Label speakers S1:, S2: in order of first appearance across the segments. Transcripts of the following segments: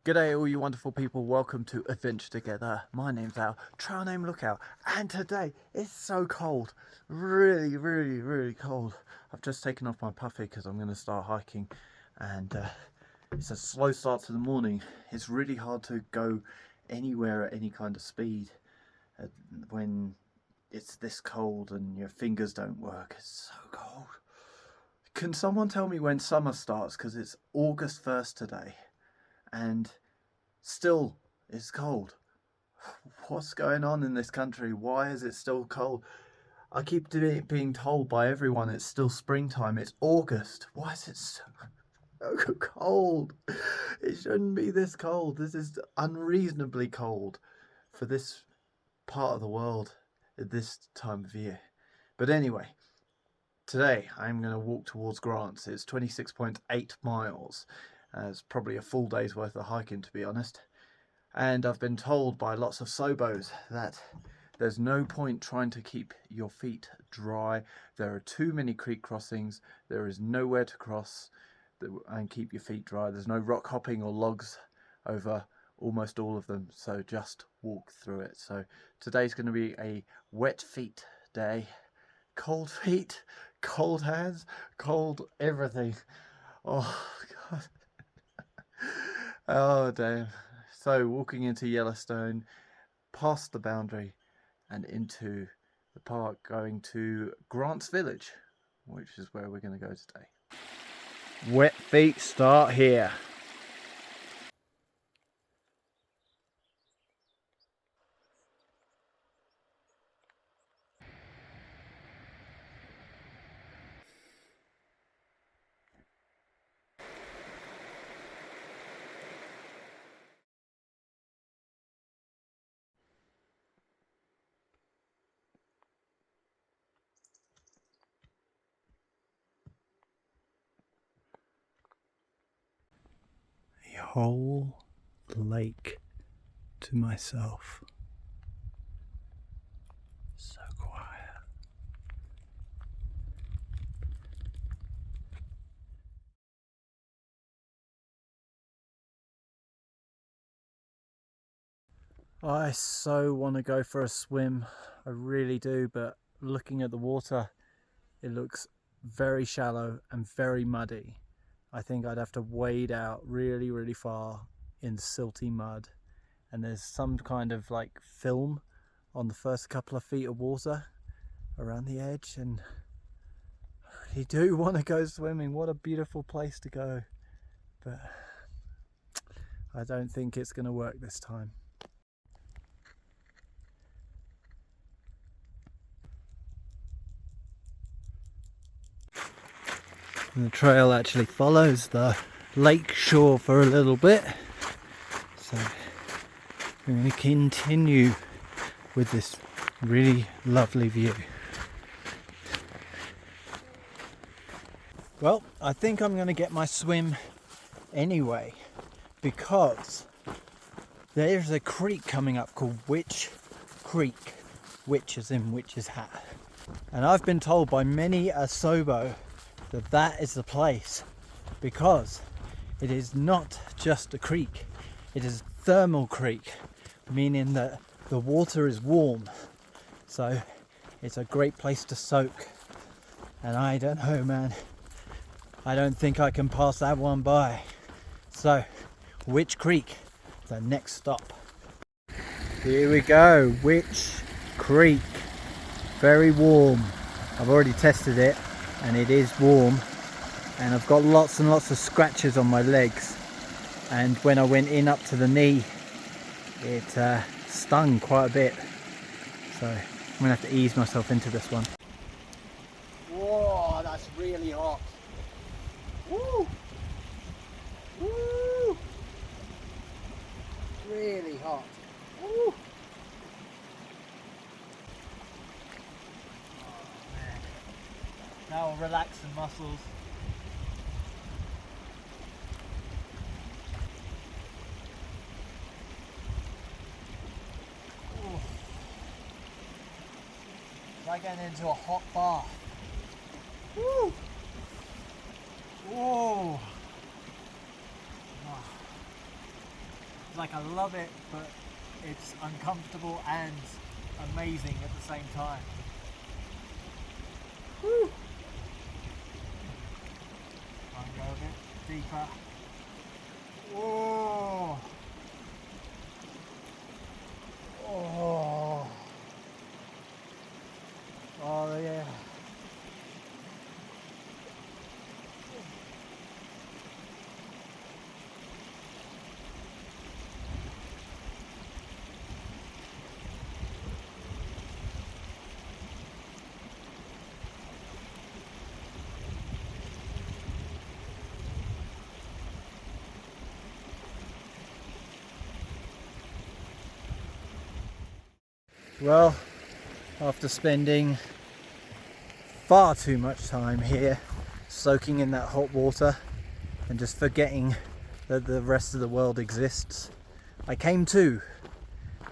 S1: G'day all you wonderful people, welcome to Adventure Together. My name's Al, Trail Name Lookout, and today it's so cold, really cold. I've just taken off my puffy because I'm going to start hiking, and it's a slow start to the morning. It's really hard to go anywhere at any kind of speed when it's this cold and your fingers don't work. It's so cold. Can someone tell me when summer starts, because it's August 1st today? And still it's cold. What's going on in this country? Why is it still cold? I keep being told by everyone it's still springtime. It's August. Why is it so cold? It shouldn't be this cold. This is unreasonably cold for this part of the world at this time of year. But anyway, today I'm going to walk towards Grants. It's 26.8 miles. It's probably a full day's worth of hiking, to be honest. And I've been told by lots of sobos that there's no point trying to keep your feet dry. There are too many creek crossings. There is nowhere to cross and keep your feet dry. There's no rock hopping or logs over almost all of them. So just walk through it. So today's going to be a wet feet day. Cold feet, cold hands, cold everything. Oh, God. Oh, damn. So walking into Yellowstone, past the boundary and into the park, going to Grants Village, which is where we're going to go today. Wet feet start here. A whole lake to myself. So quiet. I so want to go for a swim. I really do, but looking at the water, it looks very shallow and very muddy. I think I'd have to wade out really far in silty mud, and there's some kind of like film on the first couple of feet of water around the edge, and I really do want to go swimming. What a beautiful place to go, but I don't think it's going to work this time. And the trail actually follows the lake shore for a little bit, so we're going to continue with this really lovely view. Well, I think I'm going to get my swim anyway, because there's a creek coming up called Witch Creek, witch as in witch's hat, and I've been told by many a sobo that that is the place, because it is not just a creek, it is a thermal creek, meaning that the water is warm, so it's a great place to soak. And I don't know, man, I don't think I can pass that one by. So Witch Creek, the next stop. Here we go, Witch Creek, very warm. I've already tested it and it is warm, and I've got lots and lots of scratches on my legs, and when I went in up to the knee it stung quite a bit, so I'm gonna have to ease myself into this one. Whoa, that's really hot. Woo! Woo! Really hot. Woo! Now I'll relax the muscles. Ooh. It's like getting into a hot bath. Woo! Whoa! like I love it, but it's uncomfortable and amazing at the same time. Woo. Try and go a bit deeper. Whoa. Oh. Oh yeah. Well, after spending far too much time here soaking in that hot water and just forgetting that the rest of the world exists, I came to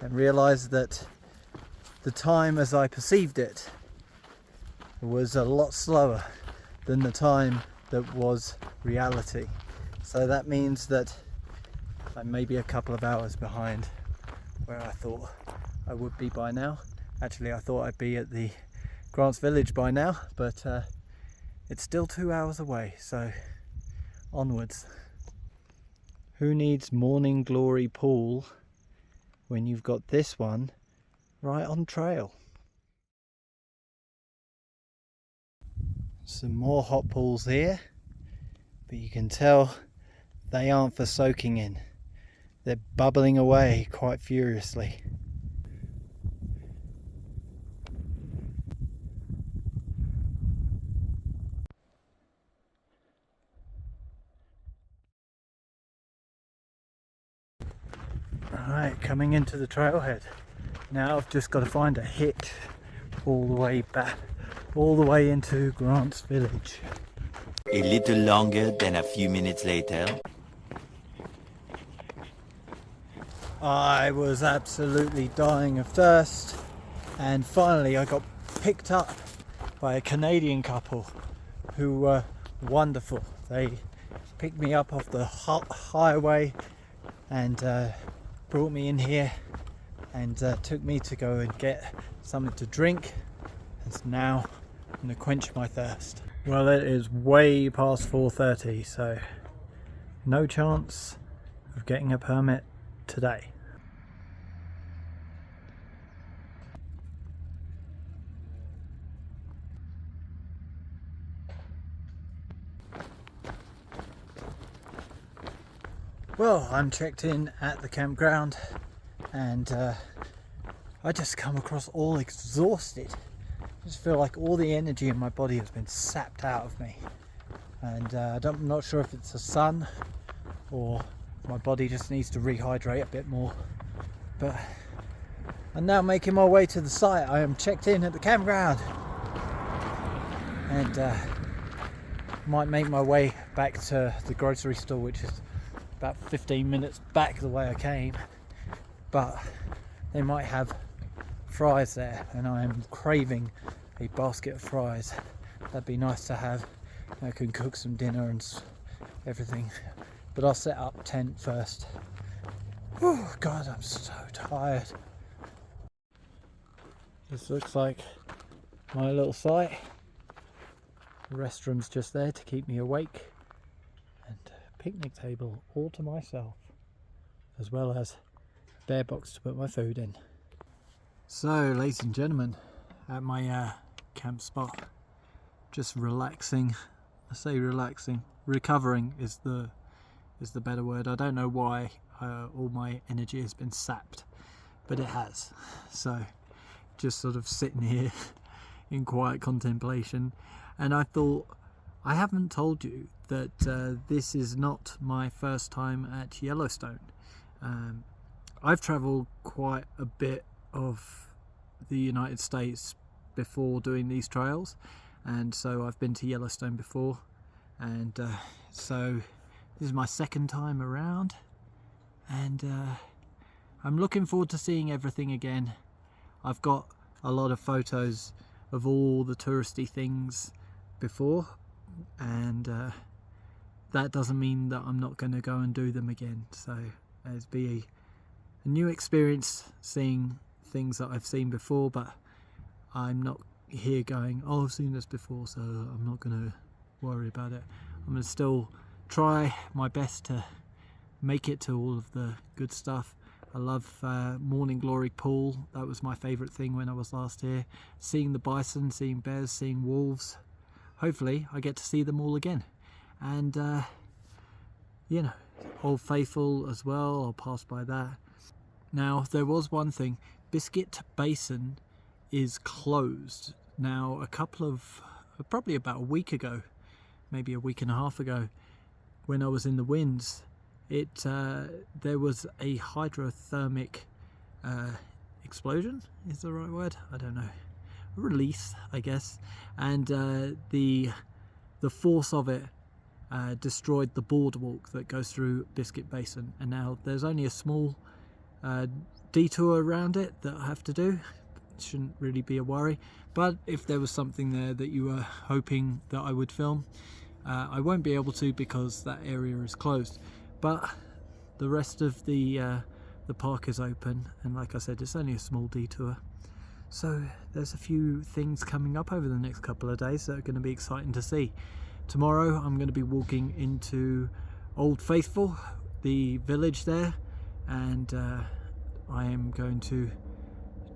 S1: and realized that the time as I perceived it was a lot slower than the time that was reality. So that means that I'm maybe a couple of hours behind where I thought I would be by now. Actually, I thought I'd be at the Grants Village by now, but it's still 2 hours away, so onwards. Who needs Morning Glory Pool when you've got this one right on trail? Some more hot pools here, but you can tell they aren't for soaking in. They're bubbling away quite furiously. Alright, coming into the trailhead. Now I've just got to find a hitch all the way back, all the way into Grants Village.
S2: A little longer than a few minutes later.
S1: I was absolutely dying of thirst, and finally I got picked up by a Canadian couple who were wonderful. They picked me up off the highway and brought me in here and took me to go and get something to drink, and now I'm going to quench my thirst. Well, it is way past 4:30, so no chance of getting a permit today. Well, I'm checked in at the campground and I just come across all exhausted. I just feel like all the energy in my body has been sapped out of me, and I'm not sure if it's the sun or my body just needs to rehydrate a bit more. But I'm now making my way to the site. I am checked in at the campground and might make my way back to the grocery store, which is about 15 minutes back the way I came, but they might have fries there and I am craving a basket of fries. That'd be nice to have. I can cook some dinner and everything, but I'll set up tent first. Oh God, I'm so tired. This looks like my little site. The restroom's just there to keep me awake, and a picnic table all to myself, as well as a bare box to put my food in. So, ladies and gentlemen, at my camp spot, just relaxing. I say relaxing, recovering is the better word. I don't know why all my energy has been sapped, but it has. So just sort of sitting here in quiet contemplation, and I thought, I haven't told you that this is not my first time at Yellowstone. I've travelled quite a bit of the United States before doing these trails, and so I've been to Yellowstone before, and so this is my second time around, and I'm looking forward to seeing everything again. I've got a lot of photos of all the touristy things before, and that doesn't mean that I'm not going to go and do them again. So It'd be a new experience seeing things that I've seen before, but I'm not here going, oh, I've seen this before, so I'm not going to worry about it. I'm going to still try my best to make it to all of the good stuff. I love Morning Glory Pool. That was my favourite thing when I was last here. Seeing the bison, seeing bears, seeing wolves. Hopefully I get to see them all again. And you know, Old Faithful as well, I'll pass by that. Now there was one thing, Biscuit Basin is closed. Now probably about a week ago, maybe a week and a half ago, when I was in the winds, there was a hydrothermic explosion, is the right word? I don't know. Release, I guess. And the force of it destroyed the boardwalk that goes through Biscuit Basin. And now there's only a small detour around it that I have to do. It shouldn't really be a worry. But if there was something there that you were hoping that I would film, I won't be able to because that area is closed. But the rest of the park is open, and like I said, it's only a small detour. So there's a few things coming up over the next couple of days that are going to be exciting to see. Tomorrow I'm going to be walking into Old Faithful, the village there, and I am going to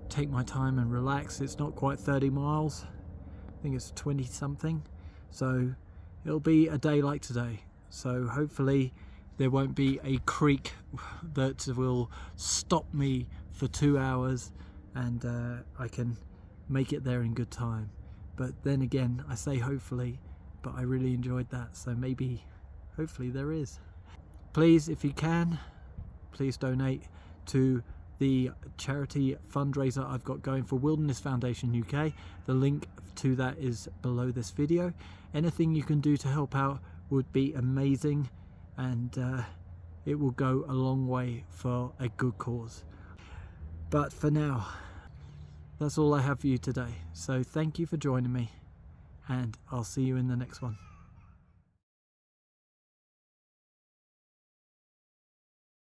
S1: take my time and relax. It's not quite 30 miles, I think it's 20 something, so it'll be a day like today. So hopefully there won't be a creek that will stop me for 2 hours, and I can make it there in good time. But then again, I say hopefully, but I really enjoyed that, so maybe, hopefully there is. Please, if you can, please donate to the charity fundraiser I've got going for Widerness Foundation UK. The link to that is below this video. Anything you can do to help out would be amazing, and it will go a long way for a good cause. But for now, that's all I have for you today. So thank you for joining me, and I'll see you in the next one.